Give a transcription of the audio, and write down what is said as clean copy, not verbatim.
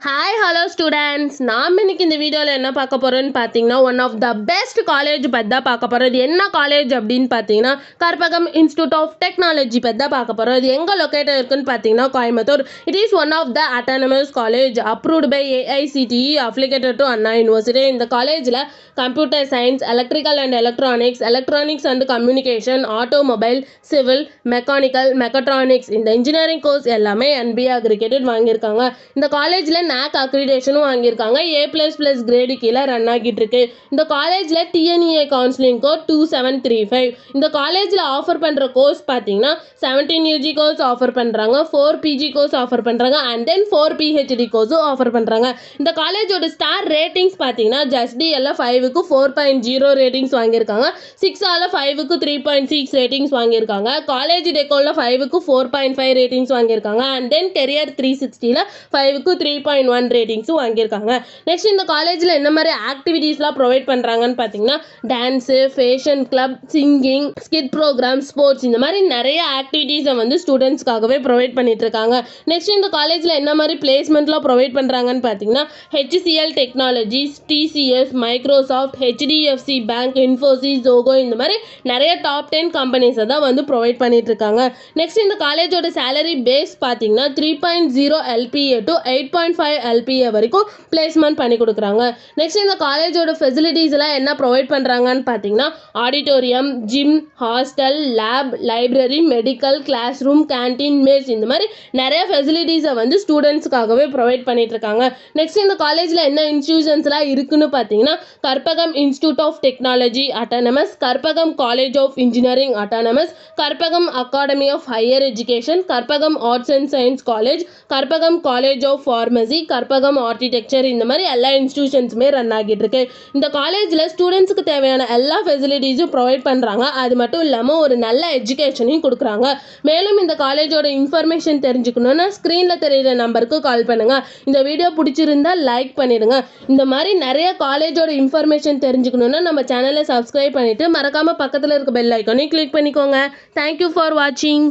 Hi hello students, நாம் இன்னைக்கு இந்த வீடியோவில் என்ன பார்க்க போகிறோன்னு பார்த்தீங்கன்னா one of the best college பற்றி தான் பார்க்க போகிறோம். இது என்ன காலேஜ் அப்படின்னு பார்த்தீங்கன்னா கற்பகம் இன்ஸ்டியூட் ஆஃப் டெக்னாலஜி பற்றி தான் பார்க்க போகிறோம். இது எங்கே லொக்கேட்டட் இருக்குன்னு பார்த்தீங்கன்னா Coimbatore. It is one of the autonomous college approved by AICTE affiliated to Anna university. இந்த காலேஜில் computer science, electrical and electronics and communication, automobile, civil, mechanical, mechatronics இந்த இன்ஜினியரிங் கோர்ஸ் எல்லாமே NBA அக்ரிகேட்டட் வாங்கியிருக்காங்க. இந்த காலேஜில் NAC அக்ரிடேஷனும் வாங்கியிருக்காங்க. A++ கிரேடு கீழே run ஆகிட்டு இருக்கு. இந்த காலேஜில் TNEA கவுன்சிலிங் கோட் 2735. இந்த காலேஜில் ஆஃபர் பண்ணுற கோர்ஸ் பார்த்தீங்கன்னா 17 UG கோர்ஸ் ஆஃபர் பண்ணுறாங்க, 4 PG கோர்ஸ் ஆஃபர் பண்ணுறாங்க அண்ட் தென் 4 PhD கோர்ஸும் ஆஃபர் பண்ணுறாங்க. இந்த காலேஜோட ஸ்டார் ரேட்டிங்ஸ் பார்த்தீங்கன்னா JustDL 5க்கு 4.0 ரேட்டிங்ஸ் வாங்கியிருக்காங்க, 6ஆல் 5க்கு 3.6 ரேட்டிங்ஸ் வாங்கியிருக்காங்க, காலேஜ் டெக்கோவில் 5க்கு 4.5 ரேட்டிங்ஸ் வாங்கியிருக்காங்க அண்ட் தென் கெரியர் 360ல் 5க்கு 3.1 ரேட்டிங்ஸும் வாங்கியிருக்காங்க. நெக்ஸ்ட் இந்த காலேஜில் என்ன மாதிரி ஆக்டிவிட்டீஸ்லாம் ப்ரொவைட் பண்ணுறாங்கன்னு பார்த்தீங்கன்னா dance, fashion club, singing, skit program, sports இந்த மாதிரி நிறைய ஆக்டிவிட்டீஸை வந்து ஸ்டூடெண்ட்ஸ்க்காகவே ப்ரொவைட் பண்ணிட்டு இருக்காங்க. நெக்ஸ்ட் இந்த காலேஜில் என்ன மாதிரி பிளேஸ்மெண்ட்லாம் ப்ரொவைட் பண்ணுறாங்கன்னு பார்த்தீங்கன்னா HCL technologies, TCS, Microsoft, HDFC bank, Infosys, Zoho இந்த மாதிரி நிறைய டாப் 10 கம்பெனிஸை தான் வந்து ப்ரொவைட் பண்ணிட்டு இருக்காங்க. நெக்ஸ்ட் இந்த காலேஜோட சேலரி பேஸ் பார்த்தீங்கன்னா 3.0 LPA டு 8.5 LPA வரைக்கும் பிளேஸ்மெண்ட் பண்ணி கொடுக்குறாங்க. நெக்ஸ்ட் இந்த காலேஜோட ஃபெசிலிட்டிஸ் எல்லாம் என்ன ப்ரொவைட் பண்ணுறாங்கன்னு பார்த்தீங்கன்னா auditorium, gym, hostel, lab, library, medical, class room, canteen, mess இந்த மாதிரி நிறைய ஃபெசிலிட்டிஸை வந்து ஸ்டூடெண்ட்ஸ்க்காகவே ப்ரொவைட் பண்ணிட்டு இருக்காங்க. நெக்ஸ்ட் இந்த காலேஜில் என்ன இன்ஸ்டிடியூஷன்ஸ்லாம் இருக்குன்னு பார்த்தீங்கன்னா Karpagam institute of technology autonomous, Karpagam college of engineering autonomous, Karpagam academy of higher education, Karpagam arts and science college, Karpagam college of pharmacy, Karpagam architecture இந்த மாதிரி எல்லா இன்ஸ்டிடியூஷன்ஸுமே ரன் ஆகிட்டு இருக்கு. இந்த காலேஜில் ஸ்டூடெண்ட்ஸுக்கு தேவையான எல்லா ஃபெசிலிட்டிஸும் ப்ரொவைட் பண்ணுறாங்க. அது மட்டும் இல்லாமல் ஒரு நல்ல எஜுகேஷனையும் கொடுக்குறாங்க. மேலும் இந்த காலேஜோட இன்ஃபர்மேஷன் தெரிஞ்சுக்கணுன்னா ஸ்க்ரீனில் தெரியுற நம்பருக்கு கால் பண்ணுங்கள். இந்த வீடியோ பிடிச்சிருந்தா லைக் பண்ணிடுங்க. இந்த மாதிரி நிறைய காலேஜோட இன்ஃபர்மேஷன் தெரிஞ்சுக்கணுன்னா நம்ம சேனலை சப்ஸ்கிரைப் பண்ணிவிட்டு மறக்காமல் பக்கத்தில் இருக்க பெல் ஐக்கானையும் கிளிக் பண்ணிக்கோங்க. தேங்க்யூ ஃபார் வாட்சிங்.